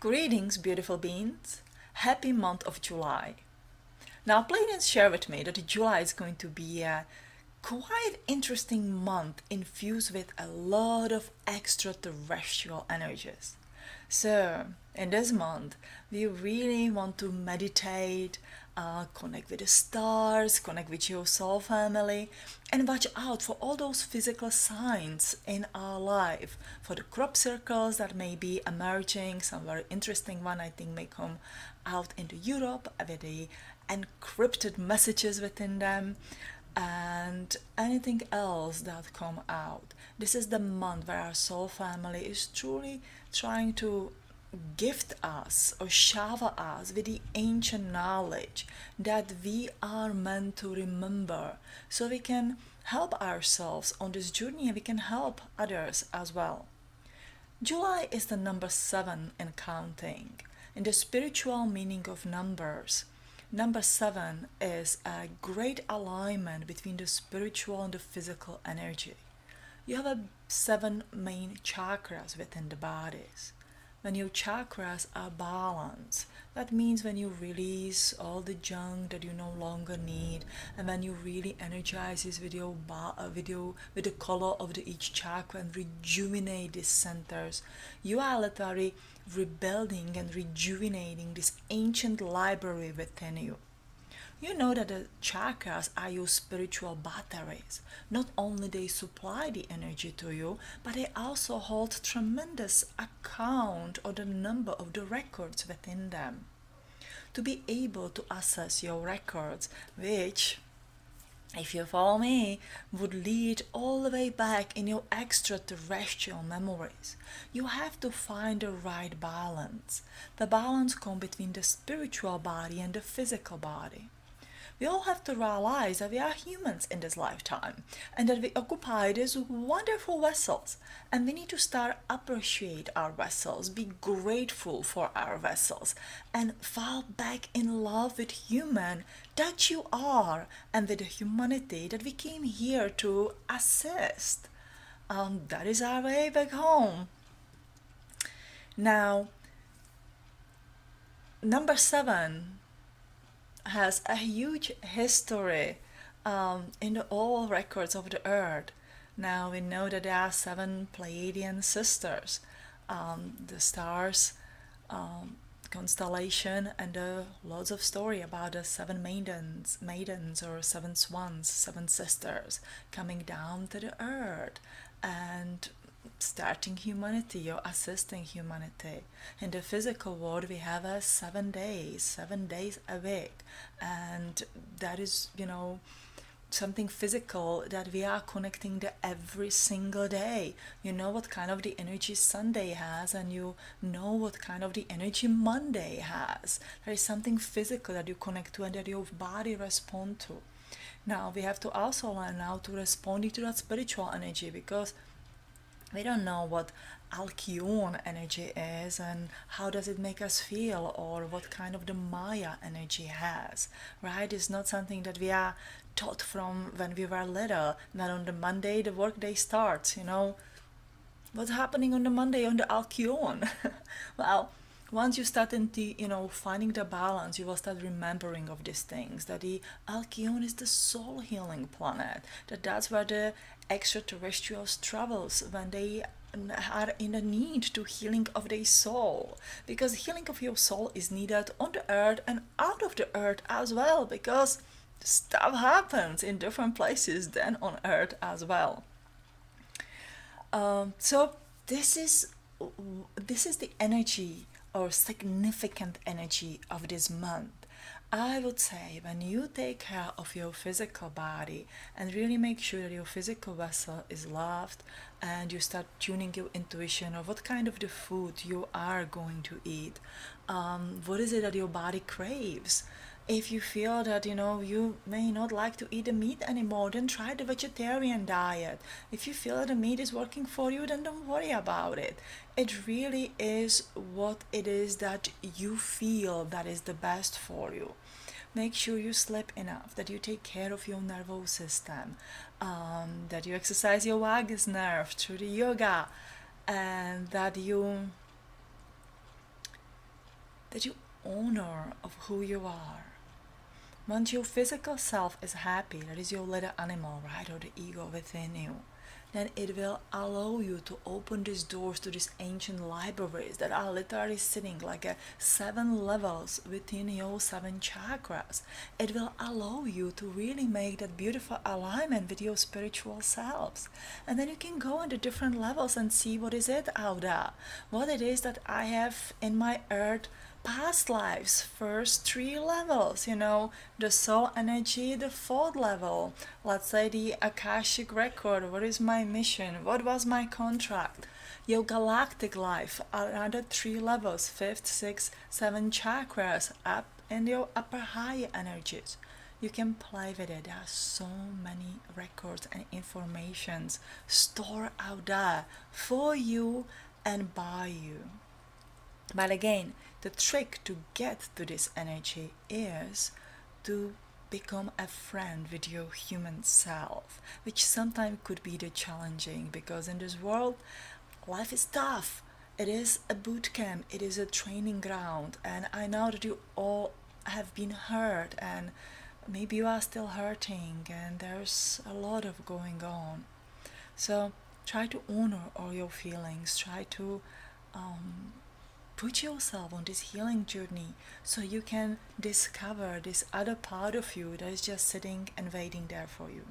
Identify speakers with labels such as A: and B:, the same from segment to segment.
A: Greetings, beautiful beings. Happy month of July. Now, Pleiadians share with me that July is going to be a quite interesting month infused with a lot of extraterrestrial energies. So, in this month, we really want to meditate, connect with the stars, connect with your soul family, and watch out for all those physical signs in our life. For the crop circles that may be emerging, some very interesting one I think may come out into Europe with the encrypted messages within them and anything else that come out. This is the month where our soul family is truly trying to gift us or shower us with the ancient knowledge that we are meant to remember so we can help ourselves on this journey and we can help others as well. July is the number 7 in counting. In the spiritual meaning of numbers, number 7 is a great alignment between the spiritual and the physical energy. You have 7 main chakras within the bodies. When your chakras are balanced, that means when you release all the junk that you no longer need, and when you really energizes with with the color of each chakra and rejuvenate these centers, you are literally rebuilding and rejuvenating this ancient library within you. You know that the chakras are your spiritual batteries. Not only they supply the energy to you, but they also hold tremendous account of the number of the records within them. To be able to assess your records, which, if you follow me, would lead all the way back in your extraterrestrial memories. You have to find the right balance. The balance comes between the spiritual body and the physical body. We all have to realize that we are humans in this lifetime and that we occupy these wonderful vessels, and we need to start appreciate our vessels, be grateful for our vessels, and fall back in love with human that you are and with the humanity that we came here to assist. That is our way back home. Now, number 7 has a huge history in the old records of the earth. Now we know that there are 7 Pleiadian sisters, the stars constellation, and lots of story about the 7 maidens or 7 swans, 7 sisters coming down to the earth and starting humanity or assisting humanity. In the physical world, we have 7 days a week, and that is, something physical that we are connecting to every single day. You know what kind of the energy Sunday has, and you know what kind of the energy Monday has. There is something physical that you connect to and that your body respond to. Now we have to also learn how to respond to that spiritual energy, because we don't know what Alkion energy is and how does it make us feel, or what kind of the Maya energy has, right? It's not something that we are taught from when we were little. Then on the Monday the workday starts, what's happening on the Monday on the Alkion? Well, once you start into finding the balance, you will start remembering of these things, that the Alkion is the soul healing planet, that's where the extraterrestrials travels when they are in a need to healing of their soul, because healing of your soul is needed on the earth and out of the earth as well, because stuff happens in different places than on earth as well. So this is the energy or significant energy of this month. I would say when you take care of your physical body and really make sure that your physical vessel is loved, and you start tuning your intuition of what kind of the food you are going to eat, what is it that your body craves. If you feel that you may not like to eat the meat anymore, then try the vegetarian diet. If you feel that the meat is working for you, then don't worry about it. It really is what it is that you feel that is the best for you. Make sure you sleep enough, that you take care of your nervous system, that you exercise your vagus nerve through the yoga, and that you that you honor of who you are. Once your physical self is happy, that is your little animal, right, or the ego within you, then it will allow you to open these doors to these ancient libraries that are literally sitting like a 7 levels within your 7 chakras. It will allow you to really make that beautiful alignment with your spiritual selves. And then you can go into different levels and see what is it out there, what it is that I have in my earth past lives, first 3 levels, the soul energy, the 4th level, let's say the Akashic record, what is my mission, what was my contract, your galactic life, another 3 levels, 5th, 6th, 7 chakras, up in your upper higher energies. You can play with it. There are so many records and informations stored out there for you and by you. But again, the trick to get to this energy is to become a friend with your human self, which sometimes could be the challenging, because in this world, life is tough. It is a boot camp, it is a training ground, and I know that you all have been hurt, and maybe you are still hurting, and there's a lot of going on. So try to honor all your feelings, try to put yourself on this healing journey so you can discover this other part of you that is just sitting and waiting there for you.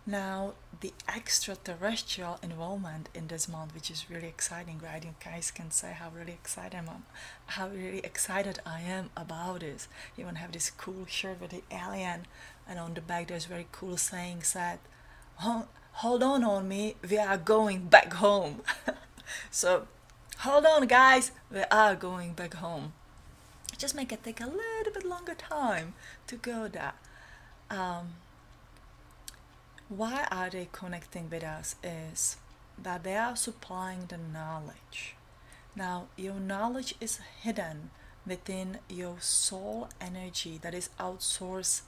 A: Now, the extraterrestrial involvement in this month, which is really exciting, right? You guys can say how really excited I am about this. You even have this cool shirt with the alien, and on the back there's very cool saying said, "Hold on me, we are going back home." So hold on, guys, we are going back home. Just make it take a little bit longer time to go there. Why are they connecting with us is that they are supplying the knowledge. Now, your knowledge is hidden within your soul energy that is outsourced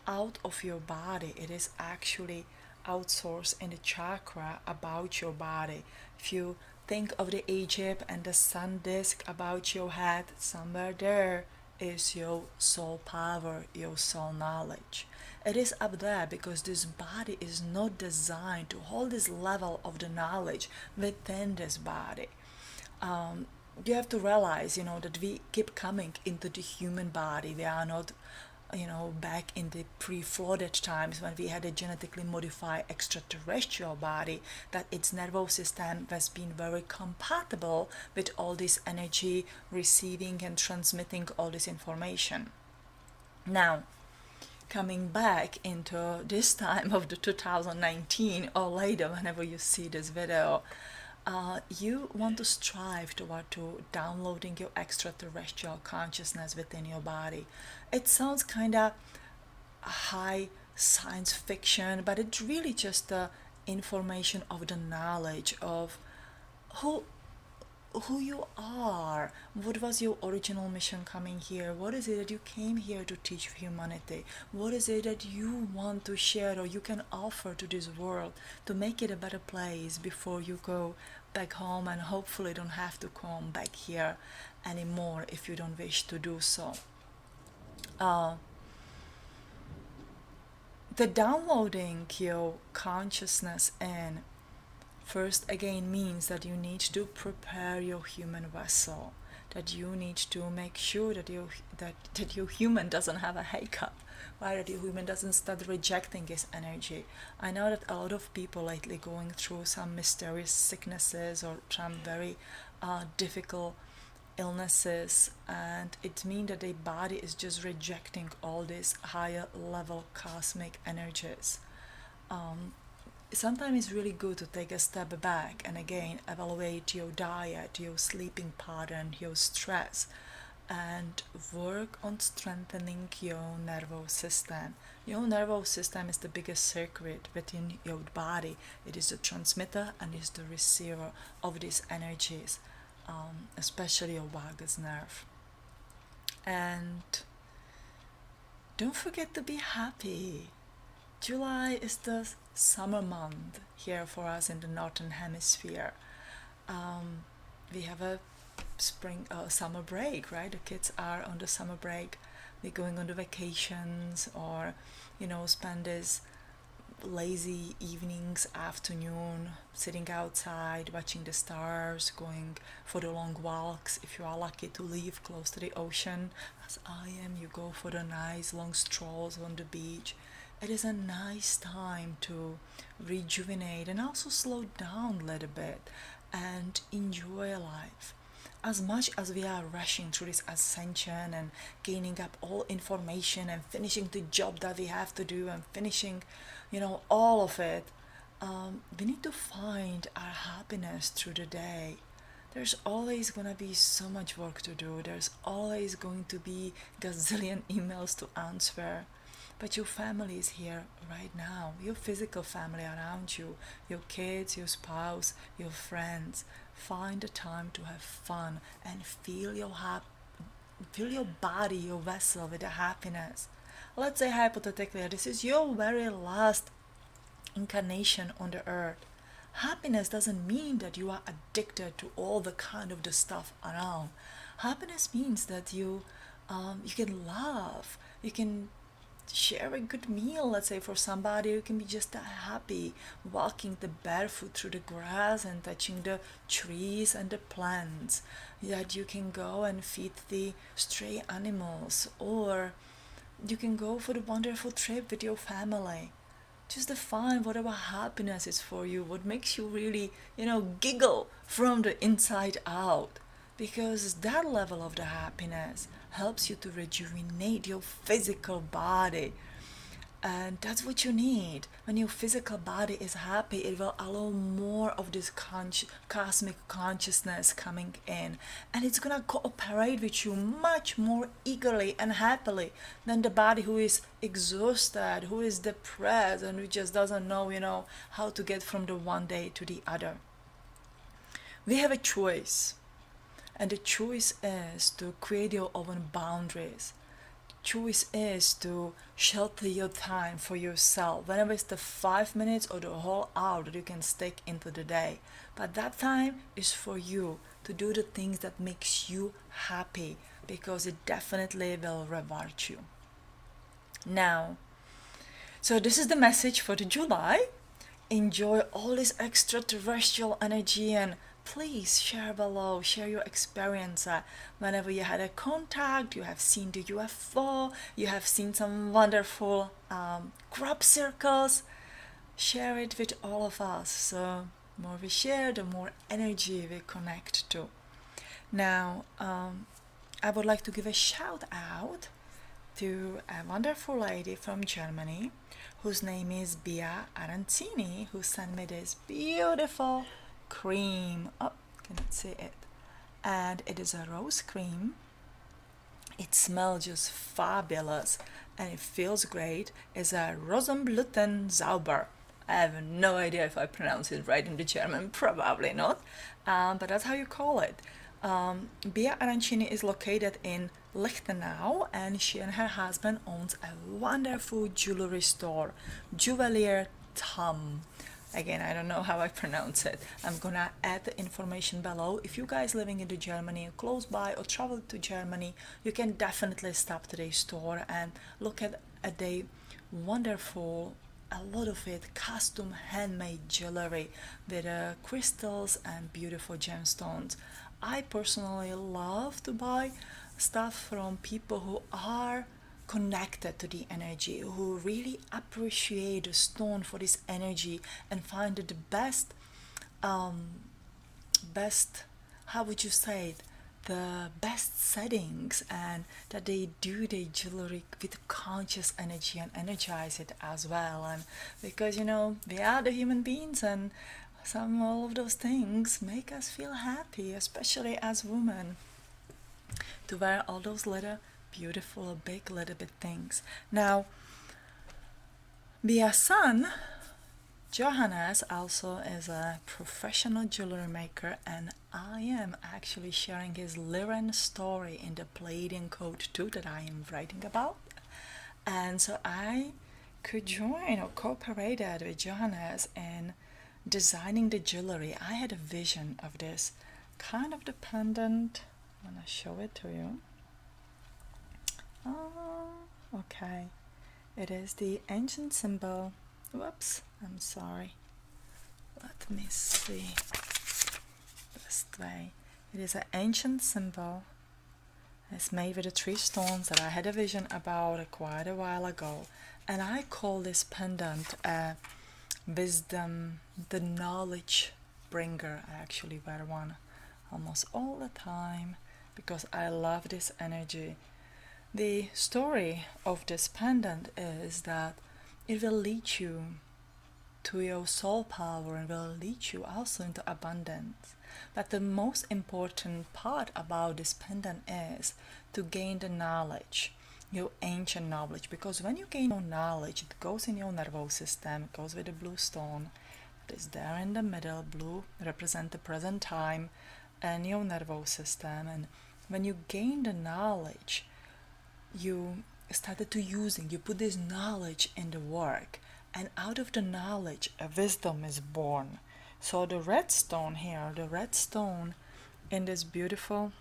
A: out of your body. It is actually outsourced in the chakra about your body. If you think of the Egypt and the sun disk about your head, somewhere there is your soul power, your soul knowledge. It is up there because this body is not designed to hold this level of the knowledge within this body. You have to realize, that we keep coming into the human body. We are not, back in the pre-flooded times when we had a genetically modified extraterrestrial body, that its nervous system has been very compatible with all this energy receiving and transmitting all this information. Now, coming back into this time of the 2019 or later, whenever you see this video, you want to strive toward to downloading your extraterrestrial consciousness within your body. It sounds kind of high science fiction, but it's really just the information of the knowledge of who you are, what was your original mission coming here, what is it that you came here to teach humanity, what is it that you want to share or you can offer to this world to make it a better place before you go back home and hopefully don't have to come back here anymore if you don't wish to do so. The downloading your consciousness in first again means that you need to prepare your human vessel, that you need to make sure that your human doesn't have a hiccup, right? That your human doesn't start rejecting his energy. I know that a lot of people lately going through some mysterious sicknesses or some very difficult illnesses, and it means that their body is just rejecting all these higher level cosmic energies. Sometimes it's really good to take a step back and again evaluate your diet, your sleeping pattern, your stress, and work on strengthening your nervous system. Your nervous system is the biggest circuit within your body. It is the transmitter and is the receiver of these energies, especially your vagus nerve. And don't forget to be happy. July is the summer month here for us in the northern hemisphere. We have a summer break, right? The kids are on the summer break. They're going on the vacations, or spend this lazy evenings, afternoon, sitting outside, watching the stars, going for the long walks. If you are lucky to live close to the ocean, as I am, you go for the nice long strolls on the beach. It is a nice time to rejuvenate and also slow down a little bit and enjoy life. As much as we are rushing through this ascension and gaining up all information and finishing the job that we have to do and finishing, all of it, we need to find our happiness through the day. There's always gonna be so much work to do. There's always going to be gazillion emails to answer. But your family is here right now. Your physical family around you, your kids, your spouse, your friends. Find the time to have fun and fill your body, your vessel with the happiness. Let's say hypothetically, this is your very last incarnation on the earth. Happiness doesn't mean that you are addicted to all the kind of the stuff around. Happiness means that you can laugh, you can share a good meal. Let's say for somebody who can be just happy walking the barefoot through the grass and touching the trees and the plants, that you can go and feed the stray animals, or you can go for the wonderful trip with your family. Just define whatever happiness is for you, what makes you really, giggle from the inside out. Because that level of the happiness helps you to rejuvenate your physical body. And that's what you need. When your physical body is happy, it will allow more of this cosmic consciousness coming in. And it's gonna cooperate with you much more eagerly and happily than the body who is exhausted, who is depressed, and who just doesn't know, how to get from the one day to the other. We have a choice. And the choice is to create your own boundaries. Choice is to shelter your time for yourself, whenever it's the 5 minutes or the whole hour that you can stick into the day. But that time is for you to do the things that makes you happy, because it definitely will reward you. Now, so this is the message for the July. Enjoy all this extraterrestrial energy, and please share below, share your experience. Whenever you had a contact, you have seen the UFO, you have seen some wonderful crop circles, share it with all of us. So the more we share, the more energy we connect to. Now, I would like to give a shout out to a wonderful lady from Germany whose name is Bea Arancini, who sent me this beautiful cream. Oh, cannot see it. And it is a rose cream. It smells just fabulous and it feels great. It's a Rosenblüten Zauber. I have no idea if I pronounce it right in the German, probably not, but that's how you call it. Bea Arancini is located in Lichtenau, and she and her husband owns a wonderful jewelry store, Juwelier Thamm. Again, I don't know how I pronounce it. I'm gonna add the information below. If you guys living in the Germany or close by or travel to Germany, you can definitely stop to their store and look at the wonderful, a lot of it custom handmade jewelry with crystals and beautiful gemstones. I personally love to buy stuff from people who are connected to the energy, who really appreciate the stone for this energy and find it the best, how would you say it, the best settings, and that they do their jewelry with conscious energy and energize it as well. And because we are the human beings, and all of those things make us feel happy, especially as women, to wear all those little beautiful big little bit things. Now, Bea's son Johannes also is a professional jewelry maker, and I am actually sharing his Liren story in the Palladian Code 2 that I am writing about. And so I could join or cooperated with Johannes in designing the jewelry. I had a vision of this kind of the pendant. I'm gonna show it to you. Okay. It is the ancient symbol. Whoops, I'm sorry. Let me see. This way. It is an ancient symbol. It's made with the 3 stones that I had a vision about quite a while ago. And I call this pendant wisdom, the knowledge bringer. I actually wear one almost all the time because I love this energy. The story of this pendant is that it will lead you to your soul power and will lead you also into abundance. But the most important part about this pendant is to gain the knowledge, your ancient knowledge, because when you gain your knowledge, it goes in your nervous system, it goes with the blue stone that is there in the middle. Blue represents the present time and your nervous system. And when you gain the knowledge, you started to using, you put this knowledge in the work, and out of the knowledge a wisdom is born. So the red stone here, the red stone in this beautiful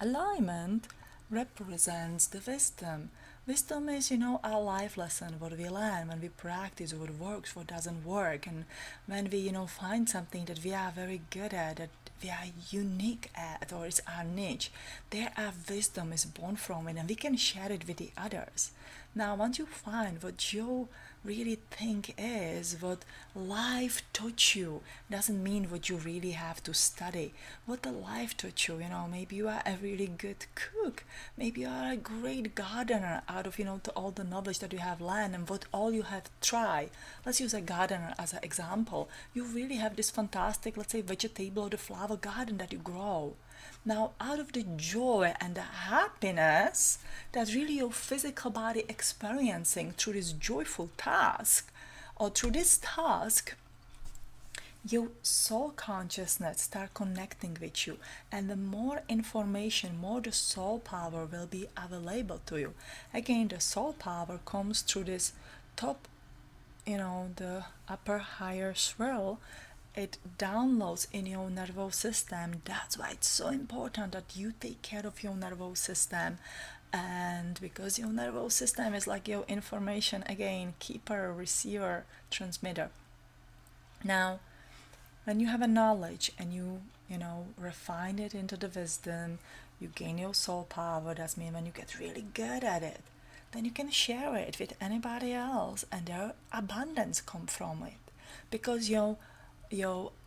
A: alignment represents the wisdom. Wisdom is, our life lesson, what we learn when we practice, what works, what doesn't work, and when we, find something that we are very good at, that we are unique at, or it's our niche. There our wisdom is born from it, and we can share it with the others. Now, once you find what you really think is, what life taught you, doesn't mean what you really have to study. What the life taught you, maybe you are a really good cook, maybe you are a great gardener out of, all the knowledge that you have learned and what all you have tried. Let's use a gardener as an example. You really have this fantastic, let's say, vegetable or the flower garden that you grow. Now, out of the joy and the happiness that really your physical body experiencing through this joyful task, or through this task, your soul consciousness start connecting with you, and the more information, more the soul power will be available to you. Again, the soul power comes through this top, the upper higher swirl. It downloads in your nervous system. That's why it's so important that you take care of your nervous system. And because your nervous system is like your information, again, keeper, receiver, transmitter. Now, when you have a knowledge and you refine it into the wisdom, you gain your soul power. That means when you get really good at it, then you can share it with anybody else, and their abundance come from it. Because your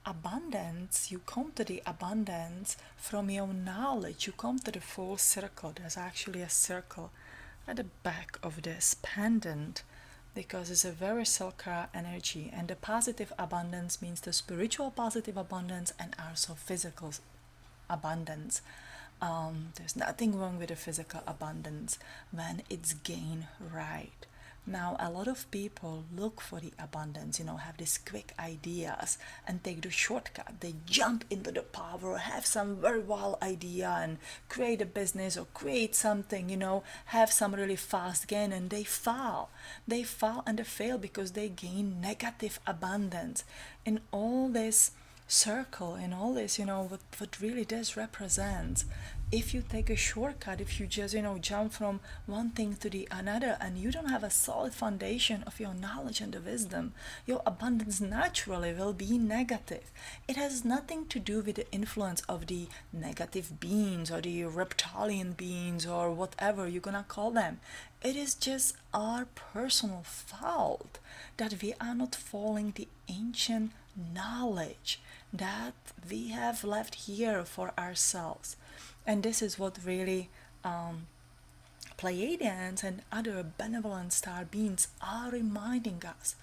A: abundance, you come to the abundance from your knowledge. You come to the full circle. There's actually a circle at the back of this pendant, because it's a very circular energy, and the positive abundance means the spiritual positive abundance and also physical abundance. There's nothing wrong with the physical abundance when it's gained right. Now, a lot of people look for the abundance, have these quick ideas and take the shortcut. They jump into the power, have some very wild idea and create a business or create something, have some really fast gain, and they fall. They fall and they fail because they gain negative abundance. In all this circle, in all this, what really this represents, if you take a shortcut, if you just jump from one thing to the another, and you don't have a solid foundation of your knowledge and the wisdom, your abundance naturally will be negative. It has nothing to do with the influence of the negative beings or the reptilian beings or whatever you're gonna call them. It is just our personal fault that we are not following the ancient knowledge that we have left here for ourselves. And this is what really Pleiadians and other benevolent star beings are reminding us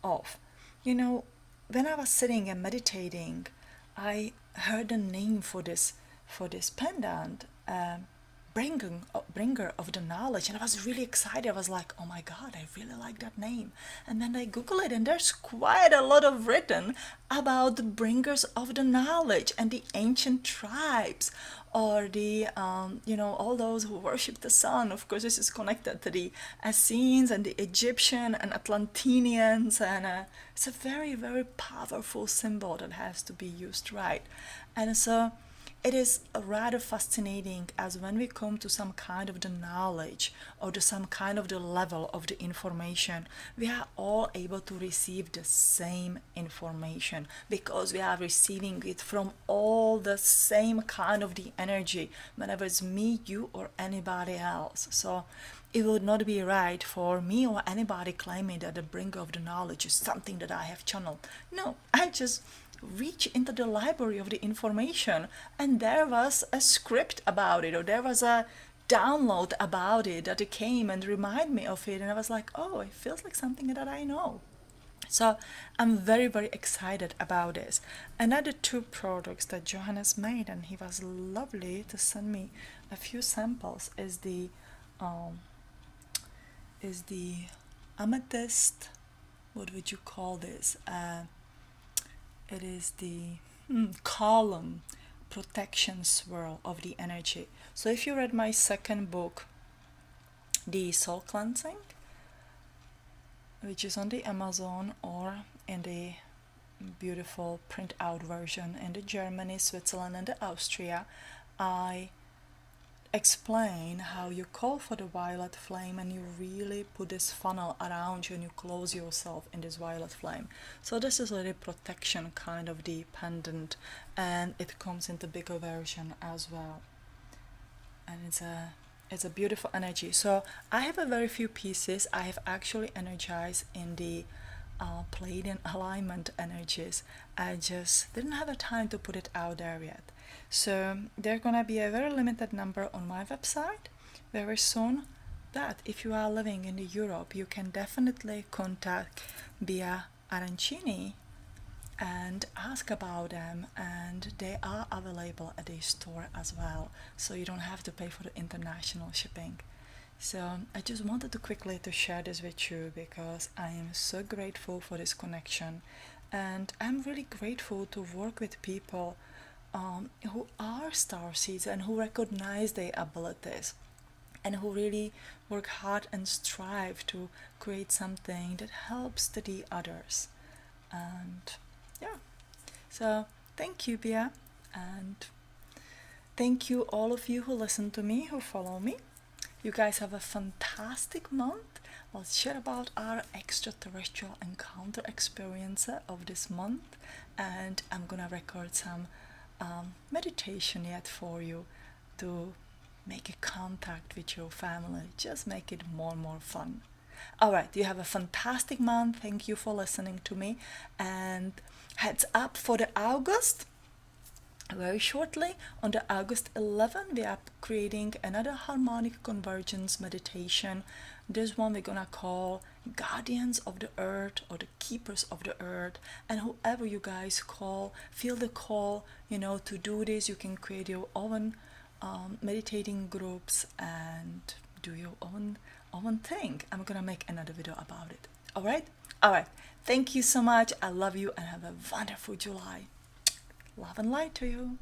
A: of. When I was sitting and meditating, I heard a name for this pendant, bringer of the knowledge. And I was really excited. I was like, oh my God, I really like that name. And then I Google it, and there's quite a lot of written about the bringers of the knowledge and the ancient tribes, or the all those who worship the sun. Of course, this is connected to the Essenes and the Egyptian and Atlantinians, and it's a very, very powerful symbol that has to be used right. And so it is rather fascinating, as when we come to some kind of the knowledge, or to some kind of the level of the information, we are all able to receive the same information, because we are receiving it from all the same kind of the energy, whenever it's me, you, or anybody else. So it would not be right for me or anybody claiming that the bringer of the knowledge is something that I have channeled. No, I just reach into the library of the information, and there was a script about it, or there was a download about it that it came and reminded me of it, and I was like, oh, it feels like something that I know. So I'm very, very excited about this. Another two products that Johannes made, and he was lovely to send me a few samples, is the amethyst. What would you call this? It is the column protection swirl of the energy. So if you read my second book, The Soul Cleansing, which is on the Amazon, or in the beautiful print out version in the Germany, Switzerland, and the Austria, I explain how you call for the violet flame, and you really put this funnel around you, and you close yourself in this violet flame. So this is a really protection kind of the pendant, and it comes in the bigger version as well, and it's a beautiful energy. So I have a very few pieces. I have actually energized in the Pleiadian alignment energies. I just didn't have the time to put it out there yet. So there's gonna be a very limited number on my website very soon, that if you are living in Europe, you can definitely contact Bea Arancini and ask about them, and they are available at the store as well, so you don't have to pay for the international shipping. So I just wanted to quickly to share this with you, because I am so grateful for this connection, and I'm really grateful to work with people who are starseeds and who recognize their abilities, and who really work hard and strive to create something that helps the others. And yeah, so thank you, Bea, and thank you all of you who listen to me, who follow me. You guys have a fantastic month. Let's share about our extraterrestrial encounter experience of this month, and I'm gonna record some meditation yet for you to make a contact with your family. Just make it more and more fun. All right, you have a fantastic month. Thank you for listening to me, and heads up for the August. Very shortly, on the August 11, we are creating another harmonic convergence meditation. This one we're gonna call Guardians of the Earth, or the Keepers of the Earth. And whoever you guys call, feel the call, to do this. You can create your own meditating groups and do your own thing. I'm gonna make another video about it. All right. Thank you so much. I love you, and have a wonderful July. Love and light to you.